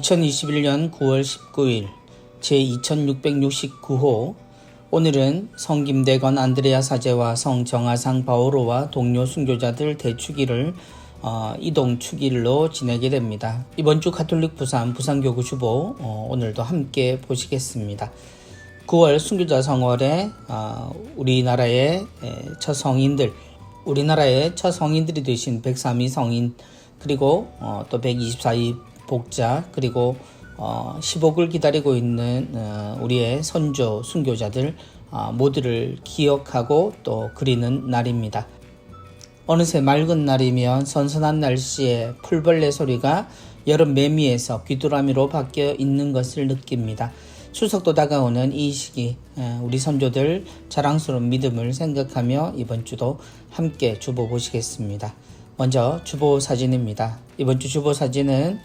2021년 9월 19일 제2669호 오늘은 성김대건 안드레아 사제와 성정하상 바오로와 동료 순교자들 대축일을 이동 축일로 지내게 됩니다. 이번 주 가톨릭 부산교구 주보 오늘도 함께 보시겠습니다. 9월 순교자 성월에 우리나라의 첫 성인들이 되신 103위 성인 그리고 또 124위 복자 그리고 10억을 기다리고 있는 우리의 선조 순교자들 모두를 기억하고 또 그리는 날입니다. 어느새 맑은 날이면 선선한 날씨에 풀벌레 소리가 여름 매미에서 귀뚜라미로 바뀌어 있는 것을 느낍니다. 추석도 다가오는 이 시기 우리 선조들 자랑스러운 믿음을 생각하며 이번 주도 함께 주보 보시겠습니다. 먼저 주보 사진입니다. 이번 주 주보 사진은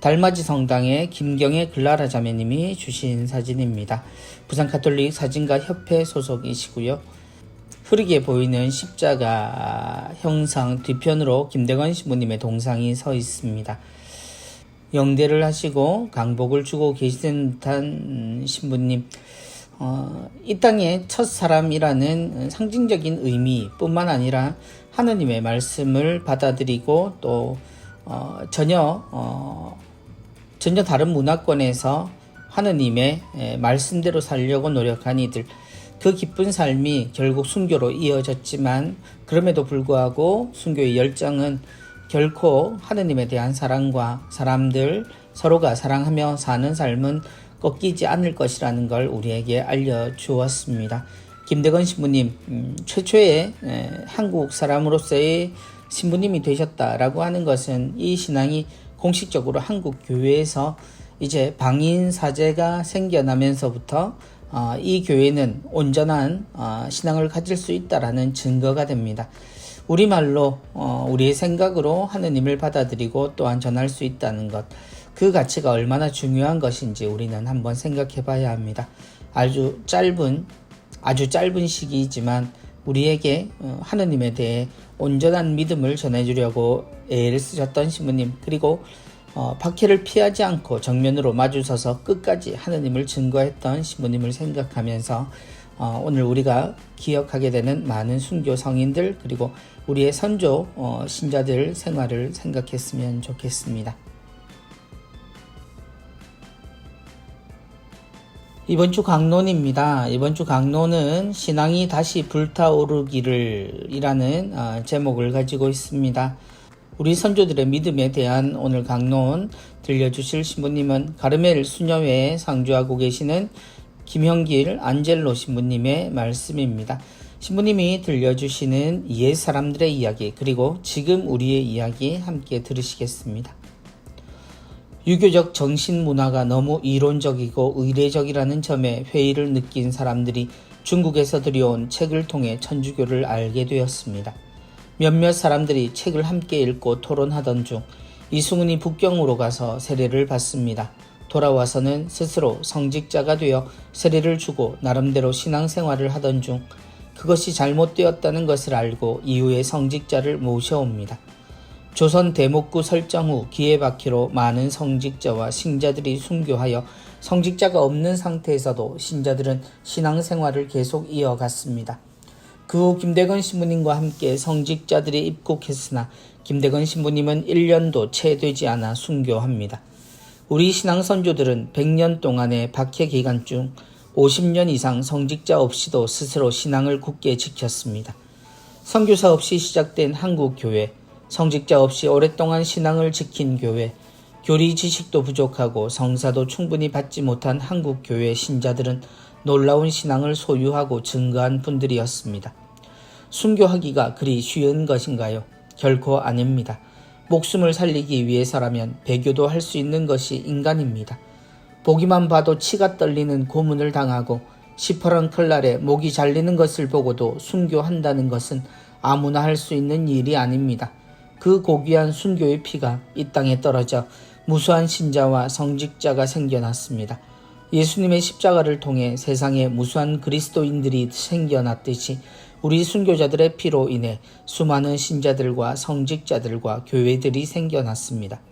달맞이 성당의 김경애 글라라 자매님이 주신 사진입니다. 부산 가톨릭 사진가 협회 소속이시고요. 흐리게 보이는 십자가 형상 뒤편으로 김대건 신부님의 동상이 서 있습니다. 영대를 하시고 강복을 주고 계시는 듯한 신부님, 이 땅의 첫 사람이라는 상징적인 의미뿐만 아니라 하느님의 말씀을 받아들이고 또 전혀 다른 문화권에서 하느님의 말씀대로 살려고 노력한 이들, 그 기쁜 삶이 결국 순교로 이어졌지만 그럼에도 불구하고 순교의 열정은 결코 하느님에 대한 사랑과 사람들 서로가 사랑하며 사는 삶은 꺾이지 않을 것이라는 걸 우리에게 알려주었습니다. 김대건 신부님, 최초의 한국 사람으로서의 신부님이 되셨다라고 하는 것은 이 신앙이 공식적으로 한국 교회에서 이제 방인 사제가 생겨나면서부터 이 교회는 온전한 신앙을 가질 수 있다라는 증거가 됩니다. 우리말로 우리의 생각으로 하느님을 받아들이고 또한 전할 수 있다는 것, 그 가치가 얼마나 중요한 것인지 우리는 한번 생각해 봐야 합니다. 아주 짧은 시기이지만 우리에게 하느님에 대해 온전한 믿음을 전해주려고 애를 쓰셨던 신부님, 그리고 박해를 피하지 않고 정면으로 마주서서 끝까지 하느님을 증거했던 신부님을 생각하면서 오늘 우리가 기억하게 되는 많은 순교 성인들 그리고 우리의 선조 신자들 생활을 생각했으면 좋겠습니다. 이번 주 강론입니다. 이번 주 강론은 신앙이 다시 불타오르기를 이라는 제목을 가지고 있습니다. 우리 선조들의 믿음에 대한 오늘 강론 들려주실 신부님은 가르멜 수녀회에 상주하고 계시는 김형길 안젤로 신부님의 말씀입니다. 신부님이 들려주시는 옛 사람들의 이야기 그리고 지금 우리의 이야기 함께 들으시겠습니다. 유교적 정신문화가 너무 이론적이고 의례적이라는 점에 회의를 느낀 사람들이 중국에서 들여온 책을 통해 천주교를 알게 되었습니다. 몇몇 사람들이 책을 함께 읽고 토론하던 중 이승훈이 북경으로 가서 세례를 받습니다. 돌아와서는 스스로 성직자가 되어 세례를 주고 나름대로 신앙생활을 하던 중 그것이 잘못되었다는 것을 알고 이후에 성직자를 모셔옵니다. 조선 대목구 설정 후 기해박히로 많은 성직자와 신자들이 순교하여 성직자가 없는 상태에서도 신자들은 신앙생활을 계속 이어갔습니다. 그 후 김대건 신부님과 함께 성직자들이 입국했으나 김대건 신부님은 1년도 채 되지 않아 순교합니다. 우리 신앙 선조들은 100년 동안의 박해 기간 중 50년 이상 성직자 없이도 스스로 신앙을 굳게 지켰습니다. 선교사 없이 시작된 한국 교회, 성직자 없이 오랫동안 신앙을 지킨 교회, 교리 지식도 부족하고 성사도 충분히 받지 못한 한국 교회 신자들은 놀라운 신앙을 소유하고 증거한 분들이었습니다. 순교하기가 그리 쉬운 것인가요? 결코 아닙니다. 목숨을 살리기 위해서라면 배교도 할 수 있는 것이 인간입니다. 보기만 봐도 치가 떨리는 고문을 당하고 시퍼런 칼날에 목이 잘리는 것을 보고도 순교한다는 것은 아무나 할 수 있는 일이 아닙니다. 그 고귀한 순교의 피가 이 땅에 떨어져 무수한 신자와 성직자가 생겨났습니다. 예수님의 십자가를 통해 세상에 무수한 그리스도인들이 생겨났듯이 우리 순교자들의 피로 인해 수많은 신자들과 성직자들과 교회들이 생겨났습니다.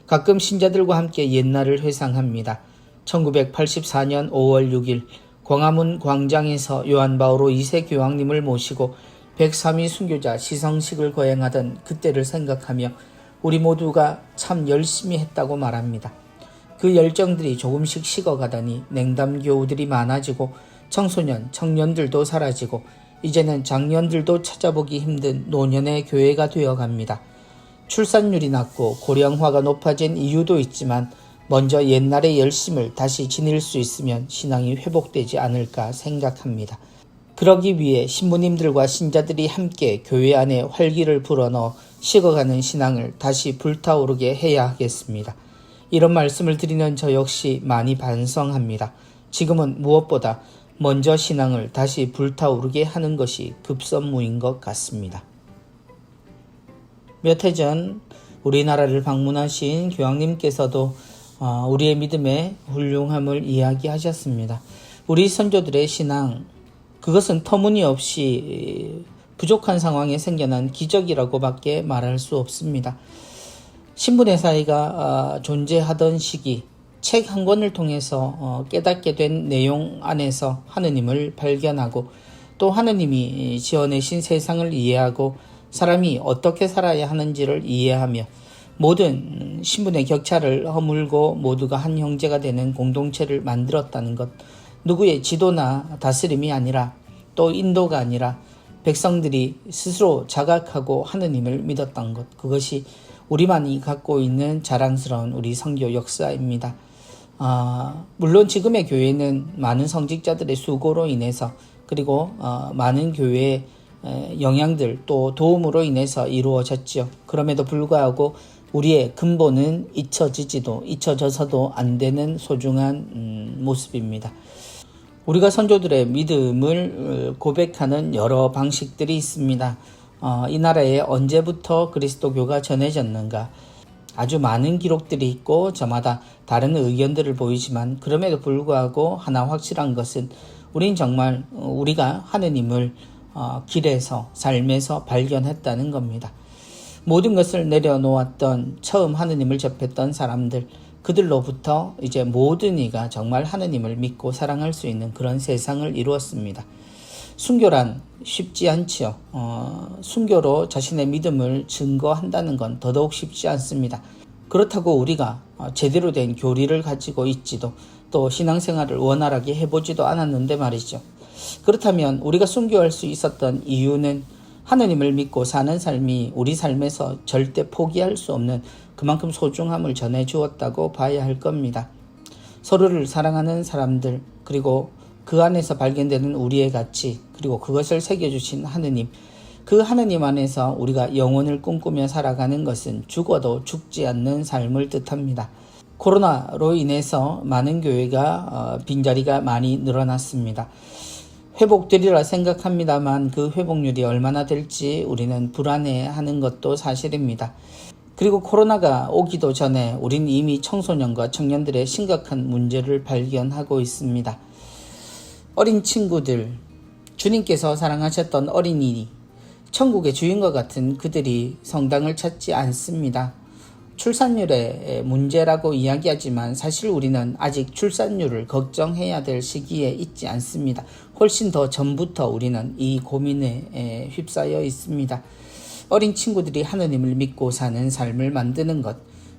가끔 신자들과 함께 옛날을 회상합니다. 1984년 5월 6일 광화문 광장에서 요한 바오로 2세 교황님을 모시고 103위 순교자 시성식을 거행하던 그때를 생각하며 우리 모두가 참 열심히 했다고 말합니다. 그 열정들이 조금씩 식어가더니 냉담교우들이 많아지고 청소년, 청년들도 사라지고 이제는 장년들도 찾아보기 힘든 노년의 교회가 되어갑니다. 출산율이 낮고 고령화가 높아진 이유도 있지만 먼저 옛날의 열심을 다시 지닐 수 있으면 신앙이 회복되지 않을까 생각합니다. 그러기 위해 신부님들과 신자들이 함께 교회 안에 활기를 불어넣어 식어가는 신앙을 다시 불타오르게 해야 하겠습니다. 이런 말씀을 드리는 저 역시 많이 반성합니다. 지금은 무엇보다 먼저 신앙을 다시 불타오르게 하는 것이 급선무인 것 같습니다. 몇 해 전 우리나라를 방문하신 교황님께서도 우리의 믿음의 훌륭함을 이야기하셨습니다. 우리 선조들의 신앙, 그것은 터무니없이 부족한 상황에 생겨난 기적이라고밖에 말할 수 없습니다. 신분의 사이가 존재하던 시기, 책 한 권을 통해서 깨닫게 된 내용 안에서 하느님을 발견하고 또 하느님이 지어내신 세상을 이해하고 사람이 어떻게 살아야 하는지를 이해하며 모든 신분의 격차를 허물고 모두가 한 형제가 되는 공동체를 만들었다는 것, 누구의 지도나 다스림이 아니라 또 인도가 아니라 백성들이 스스로 자각하고 하느님을 믿었던 것, 그것이 우리만이 갖고 있는 자랑스러운 우리 선교 역사입니다. 물론 지금의 교회는 많은 성직자들의 수고로 인해서 그리고 많은 교회의 영향들 또 도움으로 인해서 이루어졌죠. 그럼에도 불구하고 우리의 근본은 잊혀져서도 안 되는 소중한 모습입니다. 우리가 선조들의 믿음을 고백하는 여러 방식들이 있습니다. 이 나라에 언제부터 그리스도교가 전해졌는가? 아주 많은 기록들이 있고 저마다 다른 의견들을 보이지만 그럼에도 불구하고 하나 확실한 것은 우린 정말 우리가 하느님을 길에서 삶에서 발견했다는 겁니다. 모든 것을 내려놓았던 처음 하느님을 접했던 사람들, 그들로부터 이제 모든 이가 정말 하느님을 믿고 사랑할 수 있는 그런 세상을 이루었습니다. 순교란 쉽지 않지요. 순교로 자신의 믿음을 증거한다는 건 더더욱 쉽지 않습니다. 그렇다고 우리가 제대로 된 교리를 가지고 있지도 또 신앙생활을 원활하게 해보지도 않았는데 말이죠. 그렇다면 우리가 순교할 수 있었던 이유는 하느님을 믿고 사는 삶이 우리 삶에서 절대 포기할 수 없는 그만큼 소중함을 전해주었다고 봐야 할 겁니다. 서로를 사랑하는 사람들, 그리고 그 안에서 발견되는 우리의 가치, 그리고 그것을 새겨주신 하느님, 그 하느님 안에서 우리가 영혼을 꿈꾸며 살아가는 것은 죽어도 죽지 않는 삶을 뜻합니다. 코로나로 인해서 많은 교회가 빈자리가 많이 늘어났습니다. 회복되리라 생각합니다만 그 회복률이 얼마나 될지 우리는 불안해하는 것도 사실입니다. 그리고 코로나가 오기도 전에 우린 이미 청소년과 청년들의 심각한 문제를 발견하고 있습니다. 어린 친구들, 주님께서 사랑하셨던 어린이, 천국의 주인과 같은 그들이 성당을 찾지 않습니다. 출산율의 문제라고 이야기하지만 사실 우리는 아직 출산율을 걱정해야 될 시기에 있지 않습니다. 훨씬 더 전부터 우리는 이 고민에 휩싸여 있습니다. 어린 친구들이 하느님을 믿고 사는 삶을 만드는 것,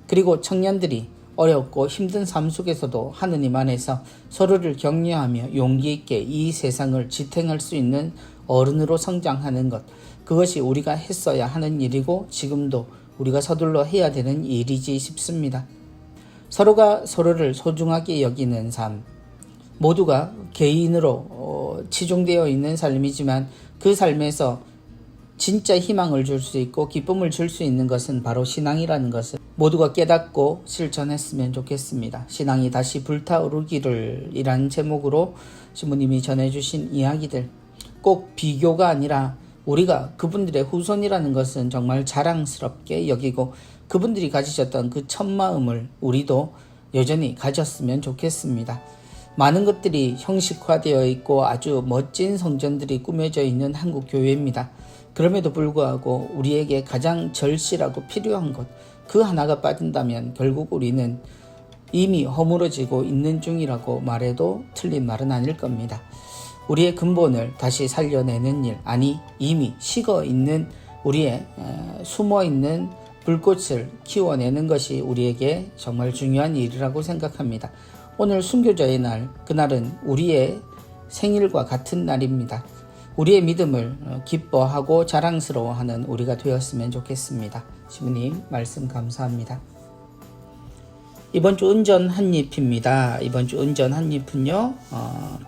그리고 청년들이 어렵고 힘든 삶 속에서도 하느님 안에서 서로를 격려하며 용기 있게 이 세상을 지탱할 수 있는 어른으로 성장하는 것, 그것이 우리가 했어야 하는 일이고 지금도 우리가 서둘러 해야 되는 일이지 싶습니다. 서로가 서로를 소중하게 여기는 삶, 모두가 개인으로 치중되어 있는 삶이지만 그 삶에서 진짜 희망을 줄 수 있고 기쁨을 줄 수 있는 것은 바로 신앙이라는 것을 모두가 깨닫고 실천했으면 좋겠습니다. 신앙이 다시 불타오르기를 이란 제목으로 신부님이 전해주신 이야기들, 꼭 비교가 아니라 우리가 그분들의 후손이라는 것은 정말 자랑스럽게 여기고 그분들이 가지셨던 그 첫마음을 우리도 여전히 가졌으면 좋겠습니다. 많은 것들이 형식화되어 있고 아주 멋진 성전들이 꾸며져 있는 한국 교회입니다. 그럼에도 불구하고 우리에게 가장 절실하고 필요한 것, 그 하나가 빠진다면 결국 우리는 이미 허물어지고 있는 중이라고 말해도 틀린 말은 아닐 겁니다. 우리의 근본을 다시 살려내는 일, 아니 이미 식어 있는 우리의 숨어 있는 불꽃을 키워내는 것이 우리에게 정말 중요한 일이라고 생각합니다. 오늘 순교자의 날, 그날은 우리의 생일과 같은 날입니다. 우리의 믿음을 기뻐하고 자랑스러워하는 우리가 되었으면 좋겠습니다. 시부님 말씀 감사합니다. 이번 주 은전 한입입니다. 이번 주 은전 한입은요,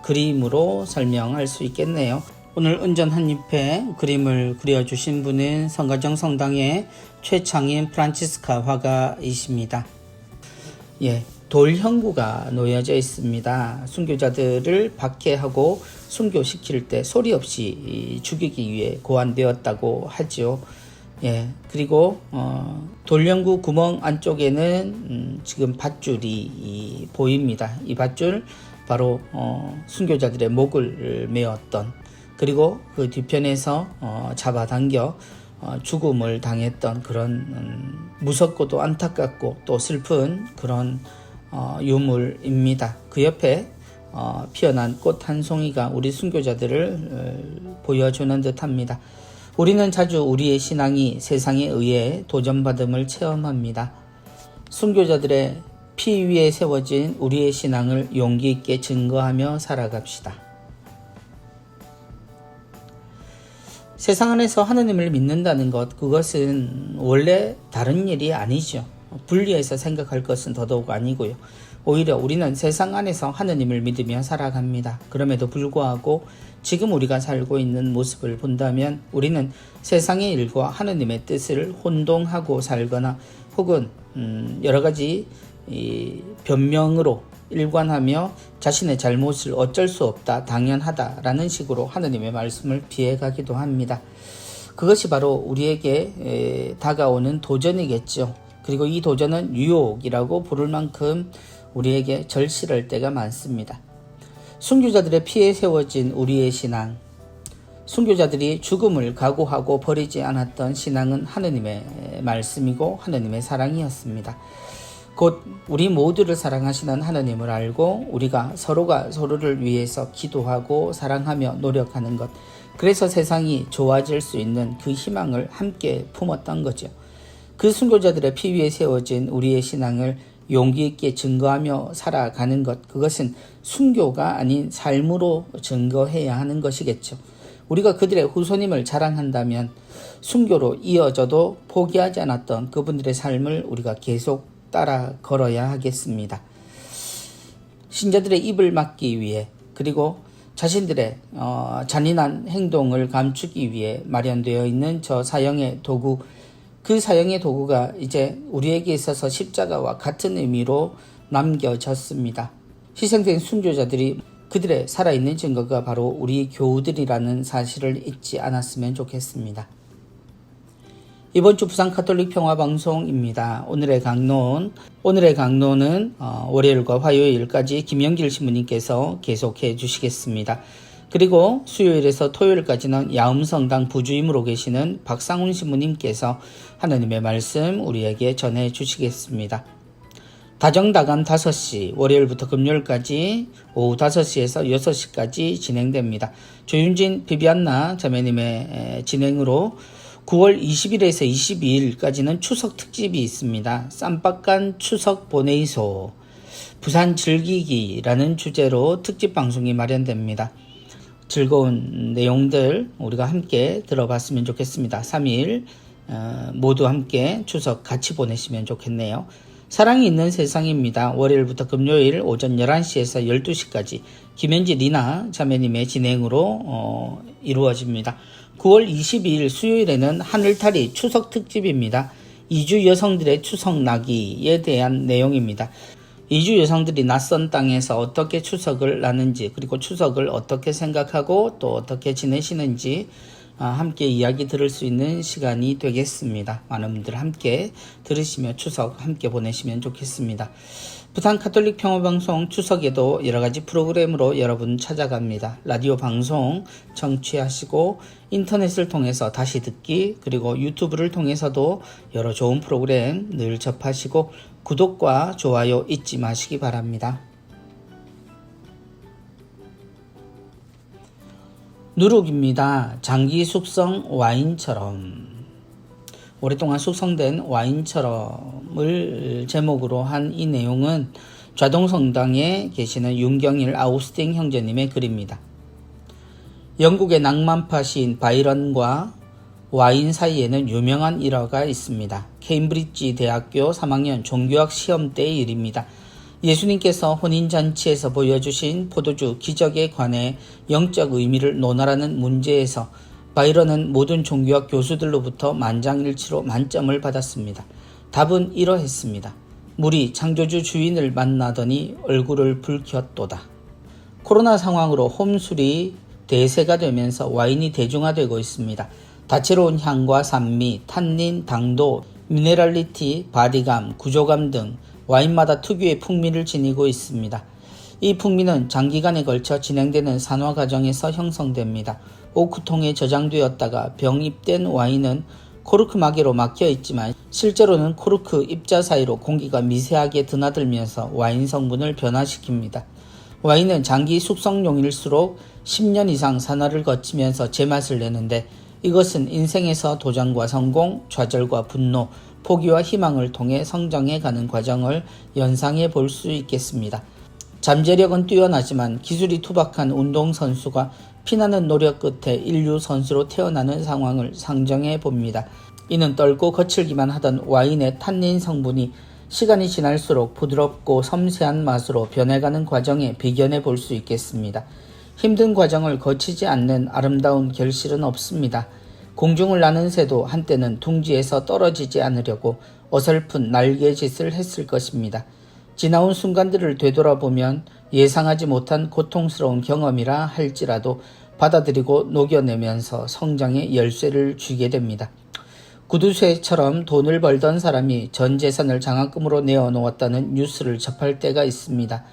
그림으로 설명할 수 있겠네요. 오늘 은전 한입에 그림을 그려주신 분은 성가정 성당의 최창인 프란치스카 화가이십니다. 예, 돌형구가 놓여져 있습니다. 순교자들을 박해하고 순교시킬 때 소리 없이 죽이기 위해 고안되었다고 하죠. 예, 그리고 돌연구 구멍 안쪽에는 지금 밧줄이 보입니다. 이 밧줄 바로 순교자들의 목을 메었던, 그리고 그 뒤편에서 잡아당겨 죽음을 당했던 그런 무섭고도 안타깝고 또 슬픈 그런 유물입니다. 그 옆에 피어난 꽃 한 송이가 우리 순교자들을 보여주는 듯합니다. 우리는 자주 우리의 신앙이 세상에 의해 도전받음을 체험합니다. 순교자들의 피 위에 세워진 우리의 신앙을 용기 있게 증거하며 살아갑시다. 세상 안에서 하느님을 믿는다는 것, 그것은 원래 다른 일이 아니죠. 분리해서 생각할 것은 더더욱 아니고요. 오히려 우리는 세상 안에서 하느님을 믿으며 살아갑니다. 그럼에도 불구하고 지금 우리가 살고 있는 모습을 본다면 우리는 세상의 일과 하느님의 뜻을 혼동하고 살거나 혹은 여러 가지 변명으로 일관하며 자신의 잘못을 어쩔 수 없다, 당연하다라는 식으로 하느님의 말씀을 피해가기도 합니다. 그것이 바로 우리에게 다가오는 도전이겠죠. 그리고 이 도전은 유혹이라고 부를 만큼 우리에게 절실할 때가 많습니다. 순교자들의 피에 세워진 우리의 신앙, 순교자들이 죽음을 각오하고 버리지 않았던 신앙은 하느님의 말씀이고 하느님의 사랑이었습니다. 곧 우리 모두를 사랑하시는 하느님을 알고 우리가 서로가 서로를 위해서 기도하고 사랑하며 노력하는 것, 그래서 세상이 좋아질 수 있는 그 희망을 함께 품었던 거죠. 그 순교자들의 피 위에 세워진 우리의 신앙을 용기 있게 증거하며 살아가는 것, 그것은 순교가 아닌 삶으로 증거해야 하는 것이겠죠. 우리가 그들의 후손임을 자랑한다면 순교로 이어져도 포기하지 않았던 그분들의 삶을 우리가 계속 따라 걸어야 하겠습니다. 신자들의 입을 막기 위해, 그리고 자신들의 잔인한 행동을 감추기 위해 마련되어 있는 저 사형의 도구, 그 사형의 도구가 이제 우리에게 있어서 십자가와 같은 의미로 남겨졌습니다. 희생된 순교자들이 그들의 살아있는 증거가 바로 우리 교우들이라는 사실을 잊지 않았으면 좋겠습니다. 이번 주 부산 가톨릭 평화방송입니다. 오늘의 강론은 월요일과 화요일까지 김영길 신부님께서 계속해 주시겠습니다. 그리고 수요일에서 토요일까지는 야음성당 부주임으로 계시는 박상훈 신부님께서 하느님의 말씀 우리에게 전해 주시겠습니다. 다정다감 5시, 월요일부터 금요일까지 오후 5시에서 6시까지 진행됩니다. 조윤진 비비안나 자매님의 진행으로 9월 20일에서 22일까지는 추석 특집이 있습니다. 쌈박간 추석 보내이소, 부산 즐기기라는 주제로 특집 방송이 마련됩니다. 즐거운 내용들 우리가 함께 들어봤으면 좋겠습니다. 3일 모두 함께 추석 같이 보내시면 좋겠네요. 사랑이 있는 세상입니다. 월요일부터 금요일 오전 11시에서 12시까지 김현지 리나 자매님의 진행으로 이루어집니다. 9월 22일 수요일에는 하늘탈이 추석 특집입니다. 이주 여성들의 추석 나기에 대한 내용입니다. 이주 여성들이 낯선 땅에서 어떻게 추석을 나는지, 그리고 추석을 어떻게 생각하고 또 어떻게 지내시는지 함께 이야기 들을 수 있는 시간이 되겠습니다. 많은 분들 함께 들으시며 추석 함께 보내시면 좋겠습니다. 부산 가톨릭 평화방송 추석에도 여러가지 프로그램으로 여러분 찾아갑니다. 라디오 방송 청취하시고 인터넷을 통해서 다시 듣기, 그리고 유튜브를 통해서도 여러 좋은 프로그램 늘 접하시고 구독과 좋아요 잊지 마시기 바랍니다. 누룩입니다. 장기 숙성 와인처럼. 오랫동안 숙성된 와인처럼을 제목으로 한 이 내용은 좌동성당에 계시는 윤경일 아우스팅 형제님의 글입니다. 영국의 낭만파 시인 바이런과 와인 사이에는 유명한 일화가 있습니다. 케임브리지 대학교 3학년 종교학 시험 때의 일입니다. 예수님께서 혼인잔치에서 보여주신 포도주 기적에 관해 영적 의미를 논하라는 문제에서 바이런은 모든 종교학 교수들로부터 만장일치로 만점을 받았습니다. 답은 이러했습니다. 물이 창조주 주인을 만나더니 얼굴을 붉혔도다. 코로나 상황으로 홈술이 대세가 되면서 와인이 대중화되고 있습니다. 다채로운 향과 산미, 탄닌, 당도, 미네랄리티, 바디감, 구조감 등 와인마다 특유의 풍미를 지니고 있습니다. 이 풍미는 장기간에 걸쳐 진행되는 산화 과정에서 형성됩니다. 오크통에 저장되었다가 병입된 와인은 코르크 마개로 막혀 있지만 실제로는 코르크 입자 사이로 공기가 미세하게 드나들면서 와인 성분을 변화시킵니다. 와인은 장기 숙성용일수록 10년 이상 산화를 거치면서 제맛을 내는데, 이것은 인생에서 도전과 성공, 좌절과 분노, 포기와 희망을 통해 성장해가는 과정을 연상해 볼 수 있겠습니다. 잠재력은 뛰어나지만 기술이 투박한 운동선수가 피나는 노력 끝에 인류 선수로 태어나는 상황을 상정해 봅니다. 이는 떫고 거칠기만 하던 와인의 탄닌 성분이 시간이 지날수록 부드럽고 섬세한 맛으로 변해가는 과정에 비견해 볼 수 있겠습니다. 힘든 과정을 거치지 않는 아름다운 결실은 없습니다. 공중을 나는 새도 한때는 둥지에서 떨어지지 않으려고 어설픈 날개짓을 했을 것입니다. 지나온 순간들을 되돌아보면 예상하지 못한 고통스러운 경험이라 할지라도 받아들이고 녹여내면서 성장의 열쇠를 쥐게 됩니다. 구두쇠처럼 돈을 벌던 사람이 전 재산을 장학금으로 내어놓았다는 뉴스를 접할 때가 있습니다.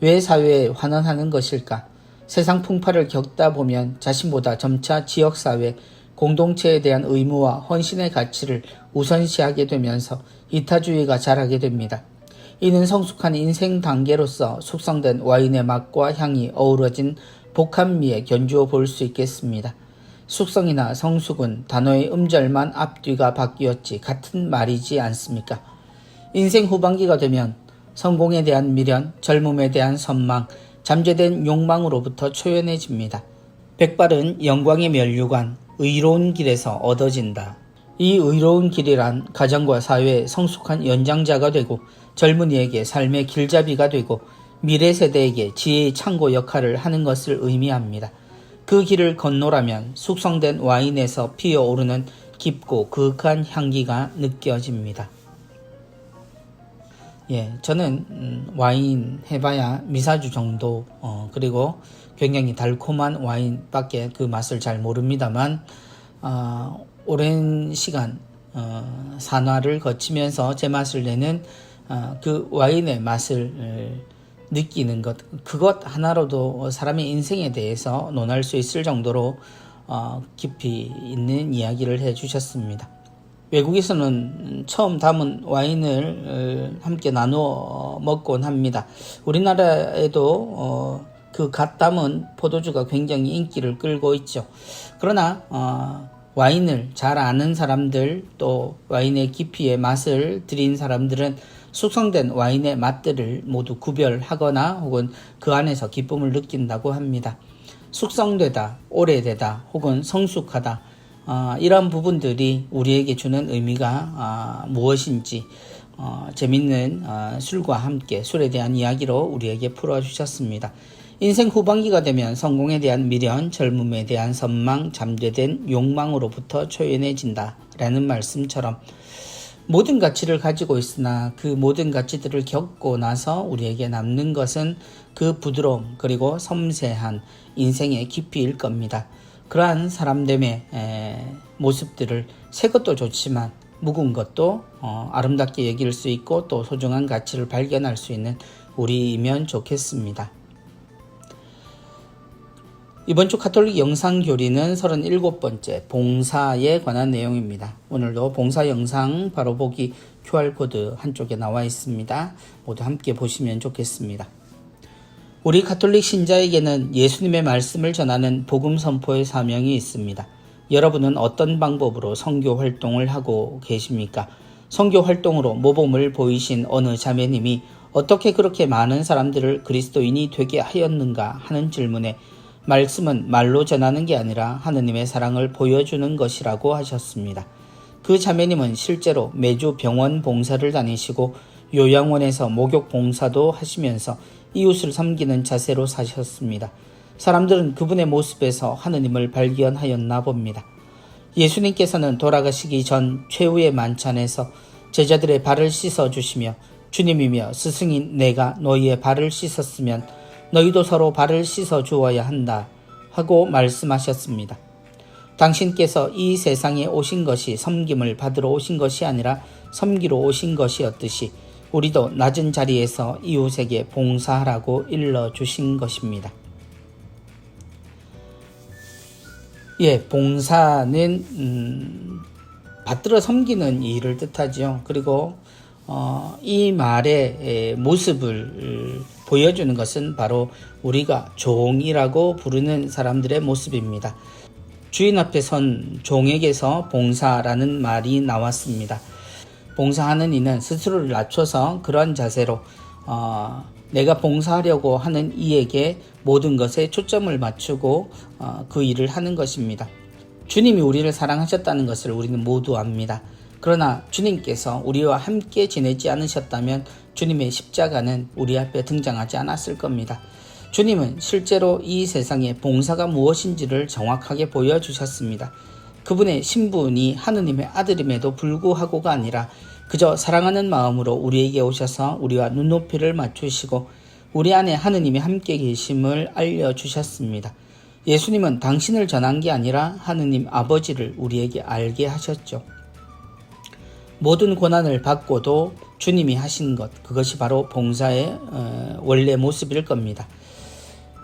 왜 사회에 환원하는 것일까? 세상 풍파를 겪다 보면 자신보다 점차 지역사회, 공동체에 대한 의무와 헌신의 가치를 우선시하게 되면서 이타주의가 자라게 됩니다. 이는 성숙한 인생 단계로서 숙성된 와인의 맛과 향이 어우러진 복합미에 견주어 볼 수 있겠습니다. 숙성이나 성숙은 단어의 음절만 앞뒤가 바뀌었지 같은 말이지 않습니까? 인생 후반기가 되면 성공에 대한 미련, 젊음에 대한 선망, 잠재된 욕망으로부터 초연해집니다. 백발은 영광의 면류관, 의로운 길에서 얻어진다. 이 의로운 길이란 가정과 사회의 성숙한 연장자가 되고 젊은이에게 삶의 길잡이가 되고 미래 세대에게 지혜의 창고 역할을 하는 것을 의미합니다. 그 길을 건너라면 숙성된 와인에서 피어오르는 깊고 그윽한 향기가 느껴집니다. 저는 와인 해봐야 미사주 정도, 그리고 굉장히 달콤한 와인밖에 그 맛을 잘 모릅니다만, 오랜 시간 산화를 거치면서 제맛을 내는 그 와인의 맛을 느끼는 것, 그것 하나로도 사람의 인생에 대해서 논할 수 있을 정도로 깊이 있는 이야기를 해주셨습니다. 외국에서는 처음 담은 와인을 함께 나누어 먹곤 합니다. 우리나라에도 그 갓 담은 포도주가 굉장히 인기를 끌고 있죠. 그러나 와인을 잘 아는 사람들, 또 와인의 깊이의 맛을 들인 사람들은 숙성된 와인의 맛들을 모두 구별하거나 혹은 그 안에서 기쁨을 느낀다고 합니다. 숙성되다, 오래되다, 혹은 성숙하다, 이런 부분들이 우리에게 주는 의미가 무엇인지 재밌는 술과 함께 술에 대한 이야기로 우리에게 풀어주셨습니다. 인생 후반기가 되면 성공에 대한 미련, 젊음에 대한 선망, 잠재된 욕망으로부터 초연해진다 라는 말씀처럼 모든 가치를 가지고 있으나 그 모든 가치들을 겪고 나서 우리에게 남는 것은 그 부드러움 그리고 섬세한 인생의 깊이일 겁니다. 그러한 사람됨의 모습들을 새 것도 좋지만 묵은 것도 아름답게 여길 수 있고 또 소중한 가치를 발견할 수 있는 우리이면 좋겠습니다. 이번 주 가톨릭 영상교리는 37번째 봉사에 관한 내용입니다. 오늘도 봉사 영상 바로 보기 QR코드 한쪽에 나와 있습니다. 모두 함께 보시면 좋겠습니다. 우리 가톨릭 신자에게는 예수님의 말씀을 전하는 복음 선포의 사명이 있습니다. 여러분은 어떤 방법으로 선교 활동을 하고 계십니까? 선교 활동으로 모범을 보이신 어느 자매님이 어떻게 그렇게 많은 사람들을 그리스도인이 되게 하였는가 하는 질문에 말씀은 말로 전하는 게 아니라 하느님의 사랑을 보여주는 것이라고 하셨습니다. 그 자매님은 실제로 매주 병원 봉사를 다니시고 요양원에서 목욕 봉사도 하시면서 이웃을 섬기는 자세로 사셨습니다. 사람들은 그분의 모습에서 하느님을 발견하였나 봅니다. 예수님께서는 돌아가시기 전 최후의 만찬에서 제자들의 발을 씻어주시며 주님이며 스승인 내가 너희의 발을 씻었으면 너희도 서로 발을 씻어 주어야 한다 하고 말씀하셨습니다. 당신께서 이 세상에 오신 것이 섬김을 받으러 오신 것이 아니라 섬기러 오신 것이었듯이 우리도 낮은 자리에서 이웃에게 봉사하라고 일러주신 것입니다. 봉사는 받들어 섬기는 일을 뜻하죠. 그리고 이 말의 모습을 보여주는 것은 바로 우리가 종이라고 부르는 사람들의 모습입니다. 주인 앞에 선 종에게서 봉사라는 말이 나왔습니다. 봉사하는 이는 스스로를 낮춰서 그러한 자세로 내가 봉사하려고 하는 이에게 모든 것에 초점을 맞추고 그 일을 하는 것입니다. 주님이 우리를 사랑하셨다는 것을 우리는 모두 압니다. 그러나 주님께서 우리와 함께 지내지 않으셨다면 주님의 십자가는 우리 앞에 등장하지 않았을 겁니다. 주님은 실제로 이 세상에 봉사가 무엇인지를 정확하게 보여주셨습니다. 그분의 신분이 하느님의 아들임에도 불구하고가 아니라 그저 사랑하는 마음으로 우리에게 오셔서 우리와 눈높이를 맞추시고 우리 안에 하느님이 함께 계심을 알려주셨습니다. 예수님은 당신을 전한 게 아니라 하느님 아버지를 우리에게 알게 하셨죠. 모든 고난을 받고도 주님이 하신 것, 그것이 바로 봉사의 원래 모습일 겁니다.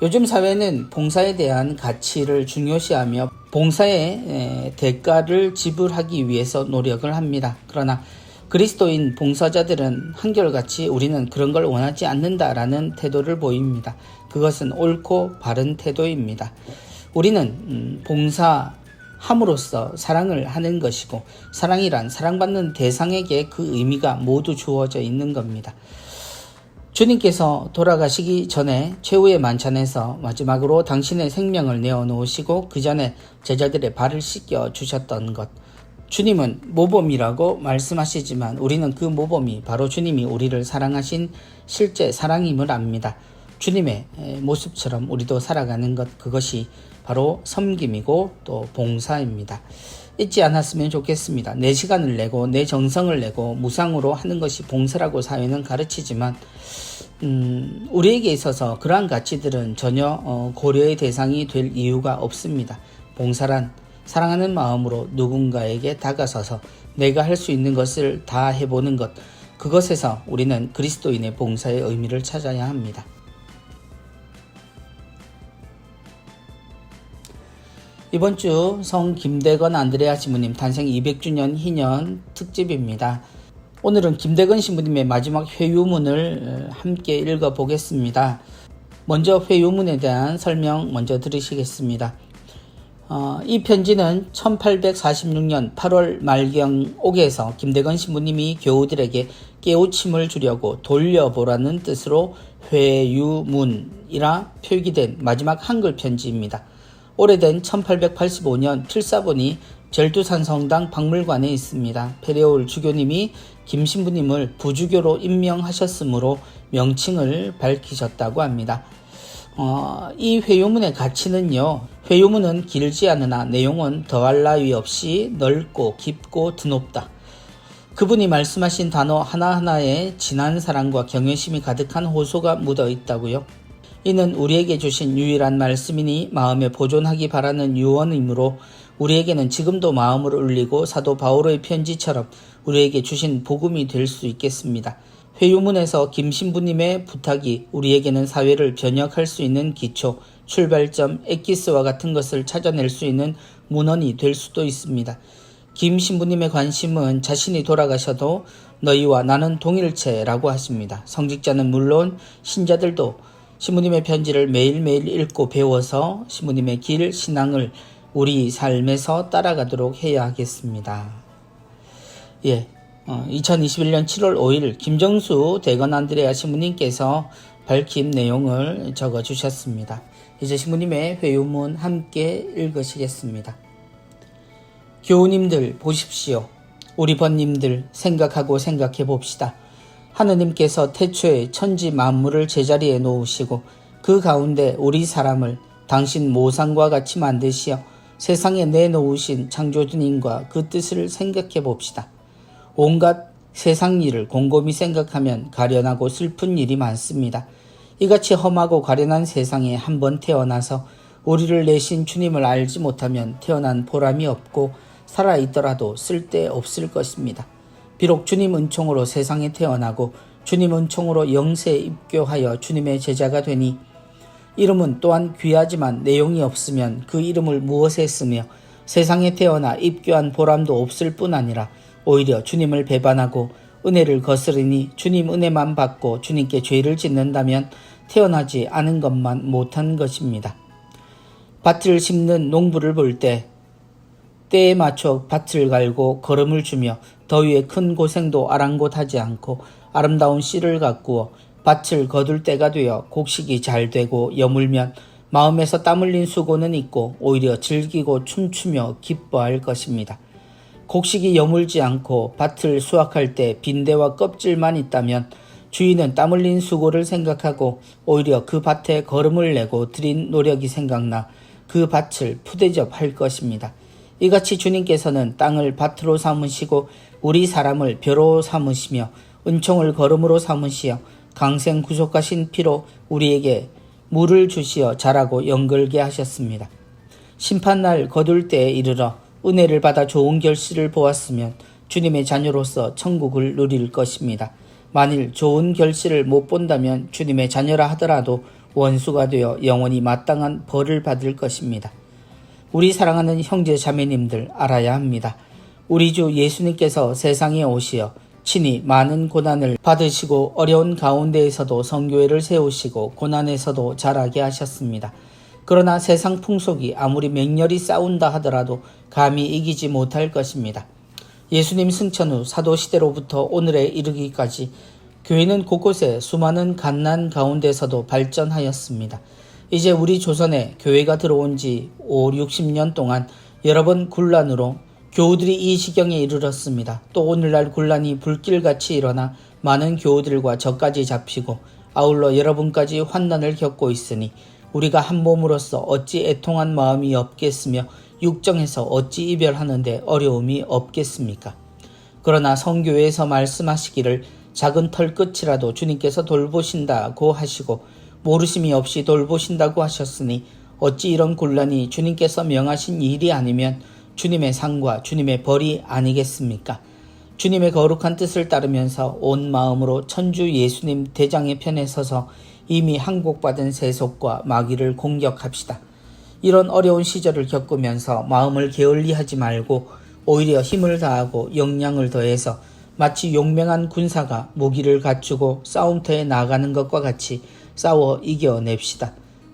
요즘 사회는 봉사에 대한 가치를 중요시하며 봉사의 대가를 지불하기 위해서 노력을 합니다. 그러나 그리스도인 봉사자들은 한결같이 우리는 그런 걸 원하지 않는다라는 태도를 보입니다. 그것은 옳고 바른 태도입니다. 우리는 봉사함으로써 사랑을 하는 것이고 사랑이란 사랑받는 대상에게 그 의미가 모두 주어져 있는 겁니다. 주님께서 돌아가시기 전에 최후의 만찬에서 마지막으로 당신의 생명을 내어놓으시고 그 전에 제자들의 발을 씻겨 주셨던 것. 주님은 모범이라고 말씀하시지만 우리는 그 모범이 바로 주님이 우리를 사랑하신 실제 사랑임을 압니다. 주님의 모습처럼 우리도 살아가는 것, 그것이 바로 섬김이고 또 봉사입니다. 잊지 않았으면 좋겠습니다. 내 시간을 내고 내 정성을 내고 무상으로 하는 것이 봉사라고 사회는 가르치지만 우리에게 있어서 그러한 가치들은 전혀 고려의 대상이 될 이유가 없습니다. 봉사란 사랑하는 마음으로 누군가에게 다가서서 내가 할 수 있는 것을 다 해보는 것, 그것에서 우리는 그리스도인의 봉사의 의미를 찾아야 합니다. 이번 주 성 김대건 안드레아 신부님 탄생 200주년 희년 특집입니다. 오늘은 김대건 신부님의 마지막 회유문을 함께 읽어보겠습니다. 먼저 회유문에 대한 설명 먼저 들으시겠습니다. 이 편지는 1846년 8월 말경 옥에서 김대건 신부님이 교우들에게 깨우침을 주려고 돌려보라는 뜻으로 회유문이라 표기된 마지막 한글 편지입니다. 오래된 1885년 필사본이 절두산 성당 박물관에 있습니다. 페레올 주교님이 김 신부님을 부주교로 임명하셨으므로 명칭을 밝히셨다고 합니다. 이 회유문의 가치는요, 회유문은 길지 않으나 내용은 더할 나위 없이 넓고 깊고 드높다. 그분이 말씀하신 단어 하나하나에 진한 사랑과 경외심이 가득한 호소가 묻어 있다고요. 이는 우리에게 주신 유일한 말씀이니 마음에 보존하기 바라는 유언이므로 우리에게는 지금도 마음을 울리고 사도 바오로의 편지처럼 우리에게 주신 복음이 될 수 있겠습니다. 회유문에서 김 신부님의 부탁이 우리에게는 사회를 변혁할 수 있는 기초, 출발점, 엑기스와 같은 것을 찾아낼 수 있는 문헌이 될 수도 있습니다. 김 신부님의 관심은 자신이 돌아가셔도 너희와 나는 동일체라고 하십니다. 성직자는 물론 신자들도 신부님의 편지를 매일매일 읽고 배워서 신부님의 길, 신앙을 우리 삶에서 따라가도록 해야 하겠습니다. 2021년 7월 5일 김정수 대건 안드레아 신부님께서 밝힌 내용을 적어주셨습니다. 이제 신부님의 회유문 함께 읽으시겠습니다. 교우님들 보십시오. 우리 번님들 생각해 봅시다. 하느님께서 태초에 천지 만물을 제자리에 놓으시고 그 가운데 우리 사람을 당신 모상과 같이 만드시어 세상에 내놓으신 창조주님과 그 뜻을 생각해 봅시다. 온갖 세상 일을 곰곰이 생각하면 가련하고 슬픈 일이 많습니다. 이같이 험하고 가련한 세상에 한번 태어나서 우리를 내신 주님을 알지 못하면 태어난 보람이 없고 살아있더라도 쓸데없을 것입니다. 비록 주님 은총으로 세상에 태어나고 주님 은총으로 영세에 입교하여 주님의 제자가 되니 이름은 또한 귀하지만 내용이 없으면 그 이름을 무엇에 쓰며 세상에 태어나 입교한 보람도 없을 뿐 아니라 오히려 주님을 배반하고 은혜를 거스르니 주님 은혜만 받고 주님께 죄를 짓는다면 태어나지 않은 것만 못한 것입니다. 밭을 심는 농부를 볼 때 때에 맞춰 밭을 갈고 거름을 주며 더위에 큰 고생도 아랑곳하지 않고 아름다운 씨를 가꾸어 밭을 거둘 때가 되어 곡식이 잘 되고 여물면 마음에서 땀 흘린 수고는 있고 오히려 즐기고 춤추며 기뻐할 것입니다. 곡식이 여물지 않고 밭을 수확할 때 빈대와 껍질만 있다면 주인은 땀 흘린 수고를 생각하고 오히려 그 밭에 거름을 내고 들인 노력이 생각나 그 밭을 푸대접할 것입니다. 이같이 주님께서는 땅을 밭으로 삼으시고 우리 사람을 벼로 삼으시며 은총을 거름으로 삼으시어 강생 구속하신 피로 우리에게 물을 주시어 자라고 연걸게 하셨습니다. 심판날 거둘 때에 이르러 은혜를 받아 좋은 결실을 보았으면 주님의 자녀로서 천국을 누릴 것입니다. 만일 좋은 결실을 못 본다면 주님의 자녀라 하더라도 원수가 되어 영원히 마땅한 벌을 받을 것입니다. 우리 사랑하는 형제 자매님들 알아야 합니다. 우리 주 예수님께서 세상에 오시어 친히 많은 고난을 받으시고 어려운 가운데에서도 선교회를 세우시고 고난에서도 자라게 하셨습니다. 그러나 세상 풍속이 아무리 맹렬히 싸운다 하더라도 감히 이기지 못할 것입니다. 예수님 승천 후 사도시대로부터 오늘에 이르기까지 교회는 곳곳에 수많은 갓난 가운데서도 발전하였습니다. 이제 우리 조선에 교회가 들어온 지 60년 동안 여러 번 군란으로 교우들이 이 지경에 이르렀습니다. 또 오늘날 군란이 불길같이 일어나 많은 교우들과 저까지 잡히고 아울러 여러분까지 환난을 겪고 있으니 우리가 한 몸으로서 어찌 애통한 마음이 없겠으며 육정에서 어찌 이별하는데 어려움이 없겠습니까? 그러나 성교회에서 말씀하시기를 작은 털끝이라도 주님께서 돌보신다고 하시고 모르심이 없이 돌보신다고 하셨으니 어찌 이런 곤란이 주님께서 명하신 일이 아니면 주님의 상과 주님의 벌이 아니겠습니까? 주님의 거룩한 뜻을 따르면서 온 마음으로 천주 예수님 대장의 편에 서서 이미 항복받은 세속과 마귀를 공격합시다. 이런 어려운 시절을 겪으면서 마음을 게을리하지 말고 오히려 힘을 다하고 역량을 더해서 마치 용맹한 군사가 무기를 갖추고 싸움터에 나가는 것과 같이 싸워 이겨냅시다.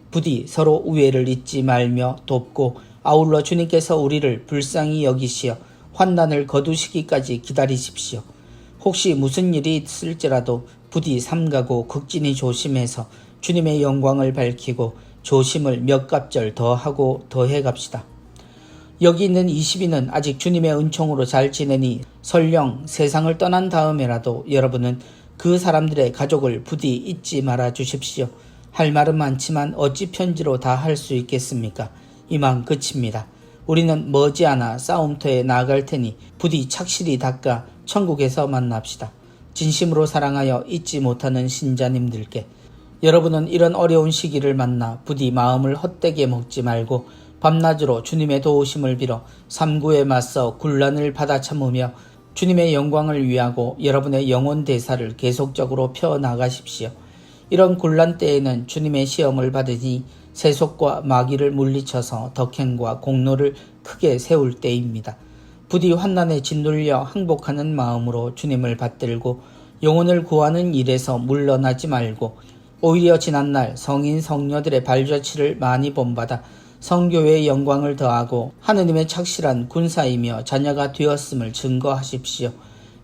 부디 서로 우애를 잊지 말며 돕고 아울러 주님께서 우리를 불쌍히 여기시어 환난을 거두시기까지 기다리십시오. 혹시 무슨 일이 있을지라도 부디 삼가고 극진히 조심해서 주님의 영광을 밝히고 조심을 몇 갑절 더하고 더해갑시다. 여기 있는 20인은 아직 주님의 은총으로 잘 지내니 설령 세상을 떠난 다음에라도 여러분은 그 사람들의 가족을 부디 잊지 말아 주십시오. 할 말은 많지만 어찌 편지로 다 할 수 있겠습니까? 이만 끝입니다. 우리는 머지않아 싸움터에 나갈 테니 부디 착실히 닦아 천국에서 만납시다. 진심으로 사랑하여 잊지 못하는 신자님들께 여러분은 이런 어려운 시기를 만나 부디 마음을 헛되게 먹지 말고 밤낮으로 주님의 도우심을 빌어 삼구에 맞서 굴란을 받아 참으며 주님의 영광을 위하고 여러분의 영혼 대사를 계속적으로 펴나가십시오. 이런 곤란 때에는 주님의 시험을 받으니 세속과 마귀를 물리쳐서 덕행과 공로를 크게 세울 때입니다. 부디 환난에 짓눌려 항복하는 마음으로 주님을 받들고 영혼을 구하는 일에서 물러나지 말고 오히려 지난날 성인 성녀들의 발자취를 많이 본받아 성교회의 영광을 더하고 하느님의 착실한 군사이며 자녀가 되었음을 증거하십시오.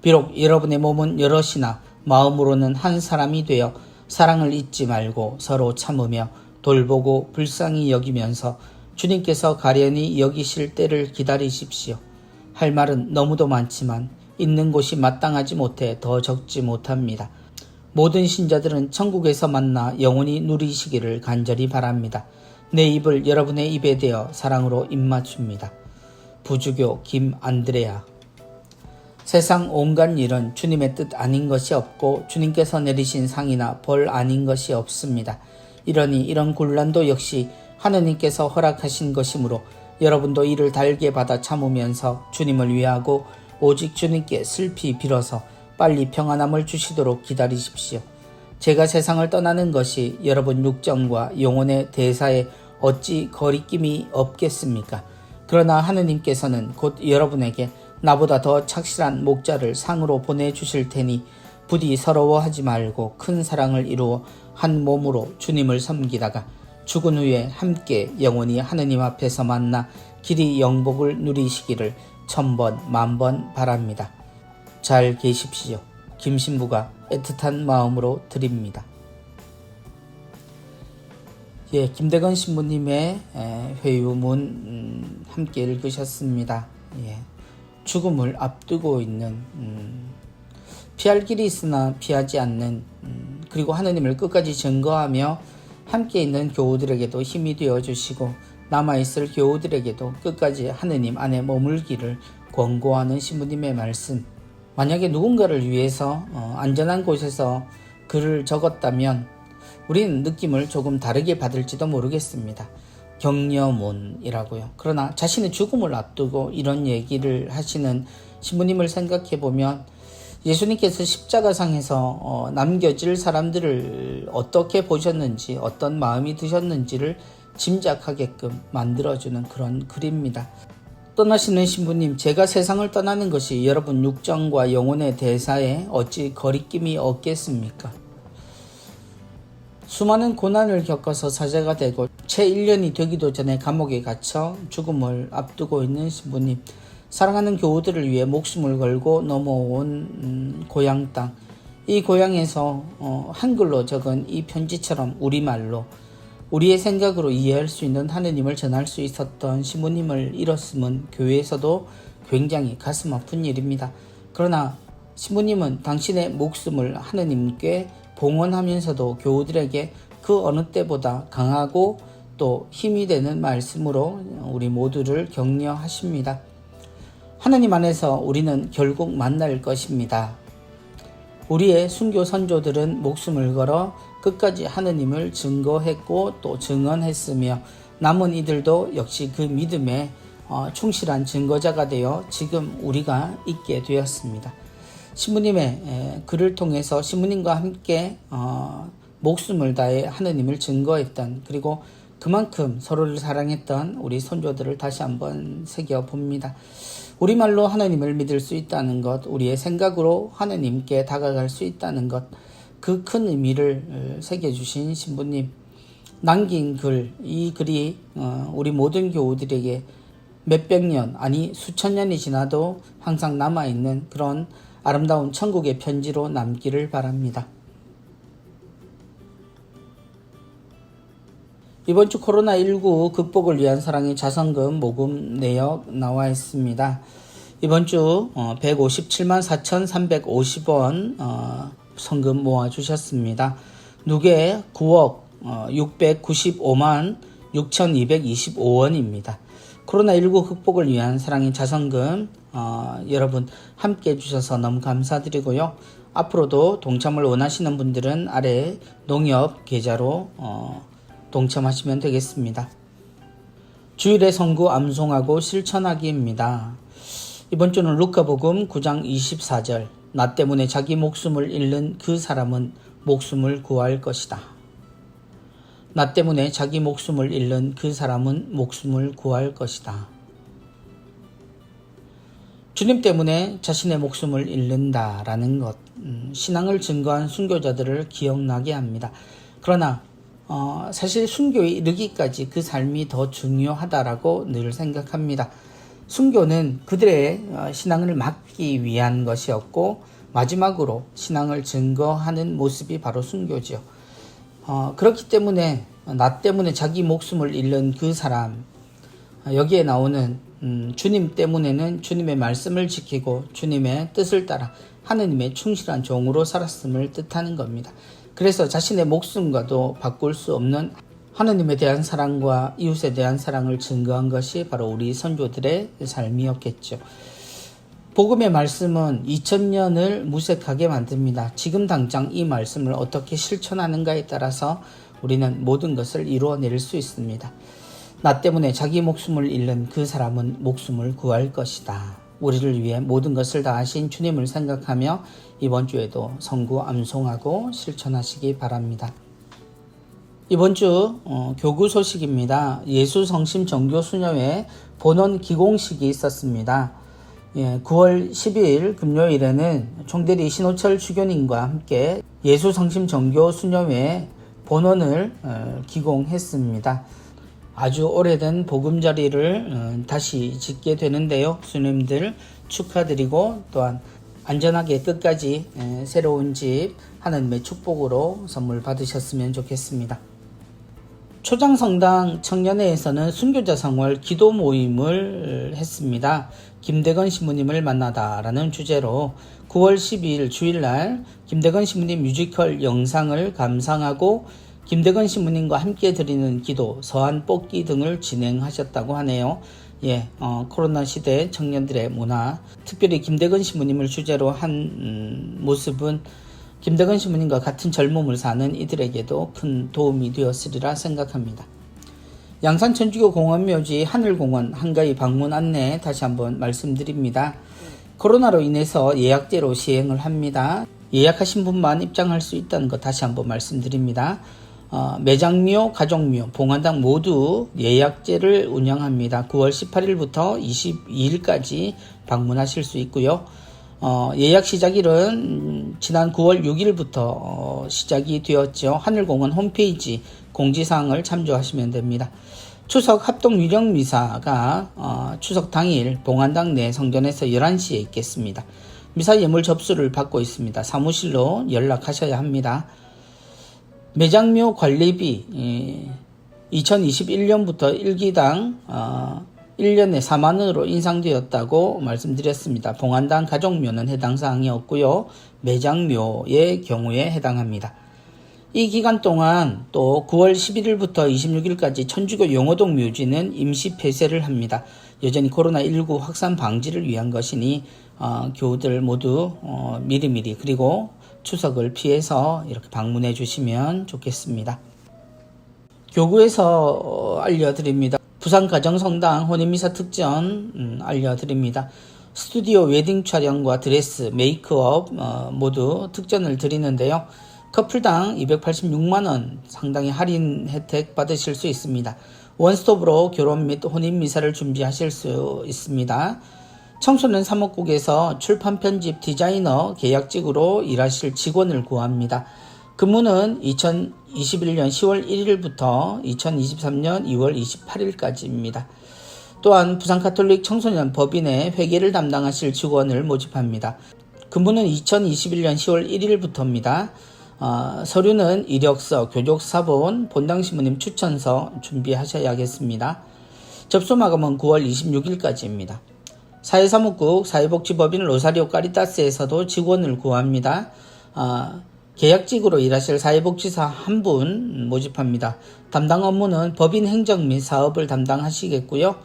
비록 여러분의 몸은 여럿이나 마음으로는 한 사람이 되어 사랑을 잊지 말고 서로 참으며 돌보고 불쌍히 여기면서 주님께서 가련히 여기실 때를 기다리십시오. 할 말은 너무도 많지만 있는 곳이 마땅하지 못해 더 적지 못합니다. 모든 신자들은 천국에서 만나 영원히 누리시기를 간절히 바랍니다. 내 입을 여러분의 입에 대어 사랑으로 입맞춥니다. 부주교 김안드레아. 세상 온갖 일은 주님의 뜻 아닌 것이 없고 주님께서 내리신 상이나 벌 아닌 것이 없습니다. 이러니 이런 곤란도 역시 하느님께서 허락하신 것이므로 여러분도 이를 달게 받아 참으면서 주님을 위하고 오직 주님께 슬피 빌어서 빨리 평안함을 주시도록 기다리십시오. 제가 세상을 떠나는 것이 여러분 육정과 영혼의 대사에 어찌 거리낌이 없겠습니까? 그러나 하느님께서는 곧 여러분에게 나보다 더 착실한 목자를 상으로 보내주실 테니 부디 서러워하지 말고 큰 사랑을 이루어 한 몸으로 주님을 섬기다가 죽은 후에 함께 영원히 하느님 앞에서 만나 길이 영복을 누리시기를 천번 만번 바랍니다. 잘 계십시오. 김신부가 애틋한 마음으로 드립니다. 김대건 신부님의 회유문 함께 읽으셨습니다. 죽음을 앞두고 있는 피할 길이 있으나 피하지 않는 그리고 하느님을 끝까지 증거하며 함께 있는 교우들에게도 힘이 되어주시고 남아있을 교우들에게도 끝까지 하느님 안에 머물기를 권고하는 신부님의 말씀. 만약에 누군가를 위해서 안전한 곳에서 글을 적었다면 우리는 느낌을 조금 다르게 받을지도 모르겠습니다. 격려문이라고요. 그러나 자신의 죽음을 앞두고 이런 얘기를 하시는 신부님을 생각해보면 예수님께서 십자가상에서 남겨질 사람들을 어떻게 보셨는지 어떤 마음이 드셨는지를 짐작하게끔 만들어주는 그런 글입니다. 떠나시는 신부님, 제가 세상을 떠나는 것이 여러분 육정과 영혼의 대사에 어찌 거리낌이 없겠습니까? 수많은 고난을 겪어서 사제가 되고 채 1년이 되기도 전에 감옥에 갇혀 죽음을 앞두고 있는 신부님, 사랑하는 교우들을 위해 목숨을 걸고 넘어온 고향 땅, 이 고향에서 한글로 적은 이 편지처럼 우리말로 우리의 생각으로 이해할 수 있는 하느님을 전할 수 있었던 신부님을 잃었음은 교회에서도 굉장히 가슴 아픈 일입니다. 그러나 신부님은 당신의 목숨을 하느님께 봉헌하면서도 교우들에게 그 어느 때보다 강하고 또 힘이 되는 말씀으로 우리 모두를 격려하십니다. 하느님 안에서 우리는 결국 만날 것입니다. 우리의 순교 선조들은 목숨을 걸어 끝까지 하느님을 증거했고 또 증언했으며 남은 이들도 역시 그 믿음에 충실한 증거자가 되어 지금 우리가 있게 되었습니다. 신부님의 글을 통해서 신부님과 함께 목숨을 다해 하느님을 증거했던, 그리고 그만큼 서로를 사랑했던 우리 선조들을 다시 한번 새겨봅니다. 우리말로 하느님을 믿을 수 있다는 것, 우리의 생각으로 하느님께 다가갈 수 있다는 것, 그 큰 의미를 새겨주신 신부님 남긴 글, 이 글이 우리 모든 교우들에게 몇백 년, 아니 수천 년이 지나도 항상 남아있는 그런 아름다운 천국의 편지로 남기를 바랍니다. 이번 주 코로나19 극복을 위한 사랑의 자선금 모금 내역 나와 있습니다. 이번 주 157만 4,350원 성금 모아주셨습니다. 누계 9억 695만 6,225원입니다. 코로나19 극복을 위한 사랑의 자선금 여러분 함께 해주셔서 너무 감사드리고요. 앞으로도 동참을 원하시는 분들은 아래 농협 계좌로 동참하시면 되겠습니다. 주일의 선구 암송하고 실천하기입니다. 이번 주는 루카복음 9장 24절 나 때문에 자기 목숨을 잃는 그 사람은 목숨을 구할 것이다. 나 때문에 자기 목숨을 잃는 그 사람은 목숨을 구할 것이다. 주님 때문에 자신의 목숨을 잃는다라는 것, 신앙을 증거한 순교자들을 기억나게 합니다. 그러나 사실 순교에 이르기까지 그 삶이 더 중요하다라고 늘 생각합니다. 순교는 그들의 신앙을 막기 위한 것이었고 마지막으로 신앙을 증거하는 모습이 바로 순교지요. 그렇기 때문에 나 때문에 자기 목숨을 잃는 그 사람, 여기에 나오는 주님 때문에는 주님의 말씀을 지키고 주님의 뜻을 따라 하느님의 충실한 종으로 살았음을 뜻하는 겁니다. 그래서 자신의 목숨과도 바꿀 수 없는 하느님에 대한 사랑과 이웃에 대한 사랑을 증거한 것이 바로 우리 선조들의 삶이었겠죠. 복음의 말씀은 2000년을 무색하게 만듭니다. 지금 당장 이 말씀을 어떻게 실천하는가에 따라서 우리는 모든 것을 이루어낼 수 있습니다. 나 때문에 자기 목숨을 잃는 그 사람은 목숨을 구할 것이다. 우리를 위해 모든 것을 다 하신 주님을 생각하며 이번 주에도 선구 암송하고 실천하시기 바랍니다. 이번 주 교구 소식입니다. 예수성심 정교수녀회 본원 기공식이 있었습니다. 9월 12일 금요일에는 총대리 신호철 주교님과 함께 예수성심 정교수녀회 본원을 기공했습니다. 아주 오래된 보금자리를 다시 짓게 되는데요. 수님들 축하드리고 또한 안전하게 끝까지 새로운 집 하나님의 축복으로 선물 받으셨으면 좋겠습니다. 초장성당 청년회에서는 순교자 생활 기도 모임을 했습니다. 김대건 신부님을 만나다라는 주제로 9월 12일 주일날 김대건 신부님 뮤지컬 영상을 감상하고 김대건 신부님과 함께 드리는 기도, 서한 뽑기 등을 진행하셨다고 하네요. 코로나 시대 청년들의 문화, 특별히 김대건 신부님을 주제로 한 모습은 김대건 신부님과 같은 젊음을 사는 이들에게도 큰 도움이 되었으리라 생각합니다. 양산 천주교 공원묘지 하늘공원 한가위 방문 안내 다시 한번 말씀드립니다. 코로나로 인해서 예약제로 시행을 합니다. 예약하신 분만 입장할 수 있다는 것 다시 한번 말씀드립니다. 매장묘, 가족묘, 봉안당 모두 예약제를 운영합니다. 9월 18일부터 22일까지 방문하실 수 있고요. 예약 시작일은 지난 9월 6일부터 시작이 되었죠. 하늘공원 홈페이지 공지사항을 참조하시면 됩니다. 추석 합동 유령 미사가 추석 당일 봉안당 내 성전에서 11시에 있겠습니다. 미사 예물 접수를 받고 있습니다. 사무실로 연락하셔야 합니다. 매장묘 관리비 2021년부터 일기당 1년에 4만원으로 인상되었다고 말씀드렸습니다. 봉안당 가족묘는 해당 사항이 없고요. 매장묘의 경우에 해당합니다. 이 기간 동안 또 9월 11일부터 26일까지 천주교 용호동 묘지는 임시 폐쇄를 합니다. 여전히 코로나19 확산 방지를 위한 것이니 교우들 모두 미리미리 그리고 추석을 피해서 이렇게 방문해 주시면 좋겠습니다. 교구에서 알려드립니다. 부산 가정성당 혼인미사 특전 알려드립니다. 스튜디오 웨딩 촬영과 드레스, 메이크업 모두 특전을 드리는데요. 커플당 286만원 상당히 할인 혜택 받으실 수 있습니다. 원스톱으로 결혼 및 혼인미사를 준비하실 수 있습니다. 청소년 사목국에서 출판 편집 디자이너 계약직으로 일하실 직원을 구합니다. 근무는 2021년 10월 1일부터 2023년 2월 28일까지입니다. 또한 부산가톨릭 청소년 법인의 회계를 담당하실 직원을 모집합니다. 근무는 2021년 10월 1일부터입니다. 서류는 이력서, 교족사본, 본당신부님 추천서 준비하셔야겠습니다. 접수 마감은 9월 26일까지입니다. 사회사무국 사회복지법인 로사리오 까리타스에서도 직원을 구합니다. 계약직으로 일하실 사회복지사 1분 모집합니다. 담당 업무는 법인 행정 및 사업을 담당하시겠고요.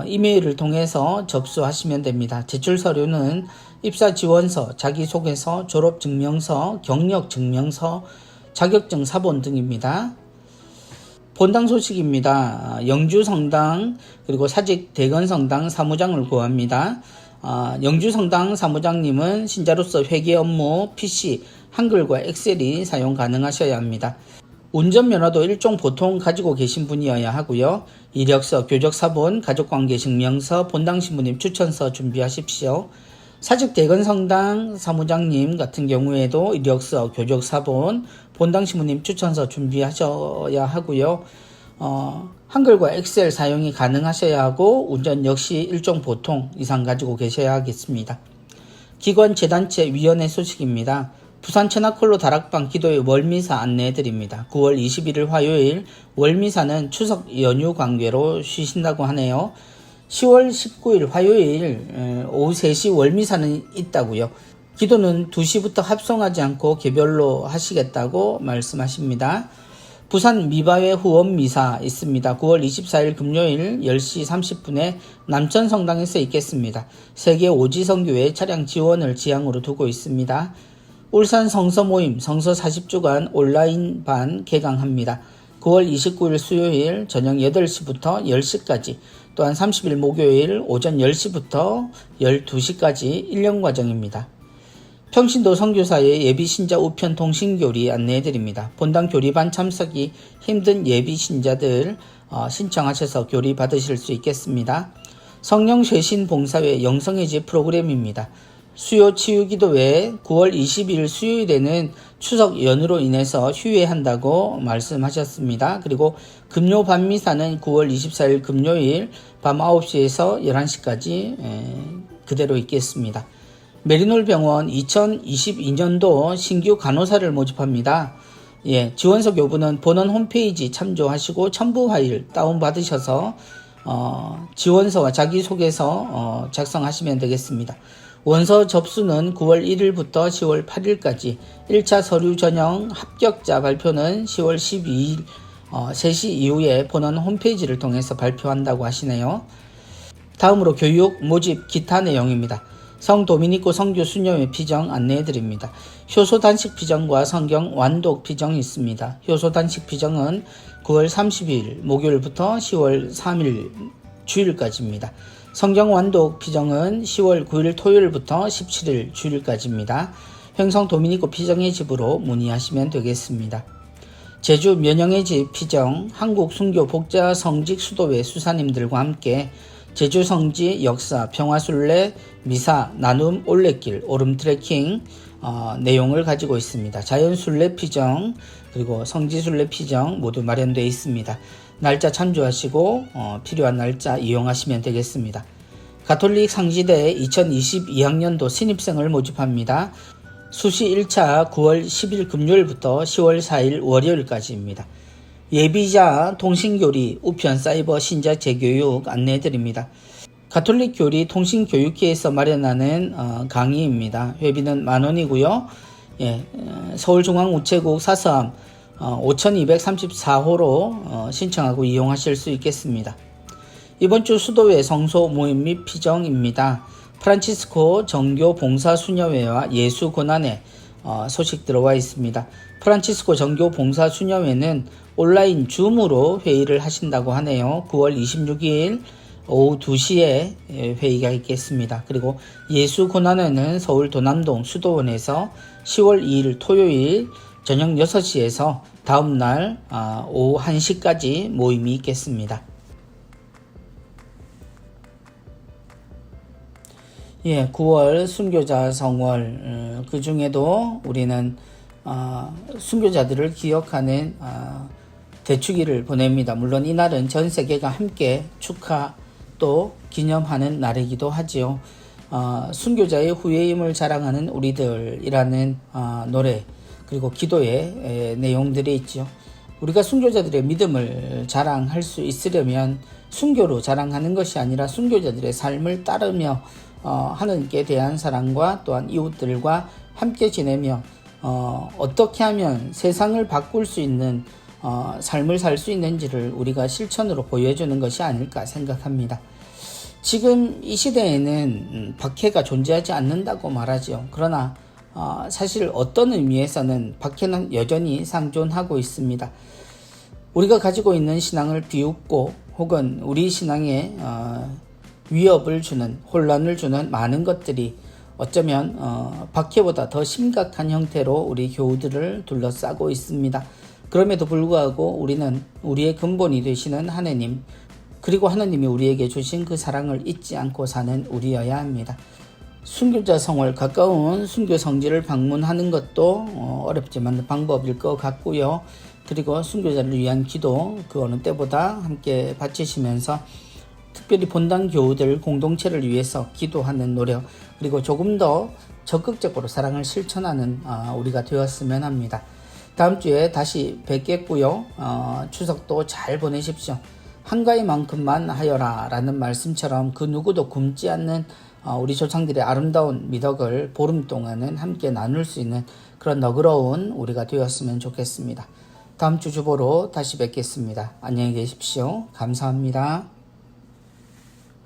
이메일을 통해서 접수하시면 됩니다. 제출 서류는 입사 지원서, 자기소개서, 졸업증명서, 경력증명서, 자격증 사본 등입니다. 본당 소식입니다. 영주성당 그리고 사직 대건성당 사무장을 구합니다. 영주성당 사무장님은 신자로서 회계 업무, PC, 한글과 엑셀이 사용 가능하셔야 합니다. 운전면허도 일종 보통 가지고 계신 분이어야 하고요. 이력서, 교적사본, 가족관계증명서, 본당 신부님 추천서 준비하십시오. 사직 대건성당 사무장님 같은 경우에도 이력서, 교적사본, 본당 신부님 추천서 준비하셔야 하고요. 한글과 엑셀 사용이 가능하셔야 하고 운전 역시 일종 보통 이상 가지고 계셔야 하겠습니다. 기관 재단체 위원회 소식입니다. 부산 천하콜로 다락방 기도회 월미사 안내해드립니다. 9월 21일 화요일 월미사는 추석 연휴 관계로 쉬신다고 하네요. 10월 19일 화요일 오후 3시 월미사는 있다고요. 기도는 2시부터 합성하지 않고 개별로 하시겠다고 말씀하십니다. 부산 미바회 후원미사 있습니다. 9월 24일 금요일 10시 30분에 남천성당에서 있겠습니다. 세계 오지선교회 차량 지원을 지향으로 두고 있습니다. 울산 성서 모임 성서 40주간 온라인반 개강합니다. 9월 29일 수요일 저녁 8시부터 10시까지 또한 30일 목요일 오전 10시부터 12시까지 1년 과정입니다. 평신도 선교사의 예비신자 우편 통신교리 안내해드립니다. 본당 교리반 참석이 힘든 예비신자들 신청하셔서 교리 받으실 수 있겠습니다. 성령쇄신 봉사회 영성의지 프로그램입니다. 수요 치유기도회 9월 20일 수요일에는 추석 연휴로 인해서 휴회한다고 말씀하셨습니다. 그리고 금요 밤미사는 9월 24일 금요일 밤 9시에서 11시까지 그대로 있겠습니다. 메리놀 병원 2022년도 신규 간호사를 모집합니다. 지원서 교부는 본원 홈페이지 참조하시고 첨부 파일 다운받으셔서 지원서와 자기소개서 작성하시면 되겠습니다. 원서 접수는 9월 1일부터 10월 8일까지 1차 서류 전형 합격자 발표는 10월 12일 3시 이후에 본원 홈페이지를 통해서 발표한다고 하시네요. 다음으로 교육, 모집, 기타 내용입니다. 성도미니코 성교 수녀회 피정 안내해드립니다. 효소 단식 피정과 성경 완독 피정이 있습니다. 효소 단식 피정은 9월 30일 목요일부터 10월 3일 주일까지입니다. 성경 완독 피정은 10월 9일 토요일부터 17일 주일까지입니다. 횡성 도미니코 피정의 집으로 문의하시면 되겠습니다. 제주 면영의 집 피정, 한국 순교 복자 성직 수도회 수사님들과 함께 제주 성지 역사, 평화순례, 미사, 나눔, 올레길, 오름 트레킹 내용을 가지고 있습니다. 자연순례 피정 그리고 성지순례 피정 모두 마련되어 있습니다. 날짜 참조하시고 필요한 날짜 이용하시면 되겠습니다. 가톨릭 상지대 2022학년도 신입생을 모집합니다. 수시 1차 9월 10일 금요일부터 10월 4일 월요일까지입니다. 예비자 통신교리 우편 사이버 신자 재교육 안내해드립니다. 가톨릭 교리 통신교육회에서 마련하는 강의입니다. 회비는 만원이고요. 서울중앙우체국 사서함 5234호로 신청하고 이용하실 수 있겠습니다. 이번 주 수도회 성소 모임 및 피정입니다. 프란치스코 정교 봉사 수녀회와 예수 고난회 소식 들어와 있습니다. 프란치스코 정교 봉사 수녀회는 온라인 줌으로 회의를 하신다고 하네요. 9월 26일 오후 2시에 회의가 있겠습니다. 그리고 예수 고난회는 서울 도남동 수도원에서 10월 2일 토요일 저녁 6시에서 다음날 오후 1시까지 모임이 있겠습니다. 9월 순교자 성월 그 중에도 우리는 순교자들을 기억하는 대축일을 보냅니다. 물론 이날은 전 세계가 함께 축하 또 기념하는 날이기도 하지요. 순교자의 후예임을 자랑하는 우리들이라는 노래 그리고 기도의 내용들이 있죠. 우리가 순교자들의 믿음을 자랑할 수 있으려면 순교로 자랑하는 것이 아니라 순교자들의 삶을 따르며 하나님께 대한 사랑과 또한 이웃들과 함께 지내며 어떻게 하면 세상을 바꿀 수 있는 삶을 살 수 있는지를 우리가 실천으로 보여주는 것이 아닐까 생각합니다. 지금 이 시대에는 박해가 존재하지 않는다고 말하죠. 그러나 사실 어떤 의미에서는 박해는 여전히 상존하고 있습니다. 우리가 가지고 있는 신앙을 비웃고 혹은 우리 신앙에 위협을 주는, 혼란을 주는 많은 것들이 어쩌면 박해보다 더 심각한 형태로 우리 교우들을 둘러싸고 있습니다. 그럼에도 불구하고 우리는 우리의 근본이 되시는 하느님, 그리고 하느님이 우리에게 주신 그 사랑을 잊지 않고 사는 우리여야 합니다. 순교자 성을, 가까운 순교 성지를 방문하는 것도 어렵지만 방법일 것 같고요. 그리고 순교자를 위한 기도, 그 어느 때보다 함께 바치시면서 특별히 본당 교우들 공동체를 위해서 기도하는 노력, 그리고 조금 더 적극적으로 사랑을 실천하는 우리가 되었으면 합니다. 다음 주에 다시 뵙겠고요. 추석도 잘 보내십시오. 한가위만큼만 하여라 라는 말씀처럼 그 누구도 굶지 않는 우리 조상들의 아름다운 미덕을 보름 동안은 함께 나눌 수 있는 그런 너그러운 우리가 되었으면 좋겠습니다. 다음 주 주보로 다시 뵙겠습니다. 안녕히 계십시오. 감사합니다.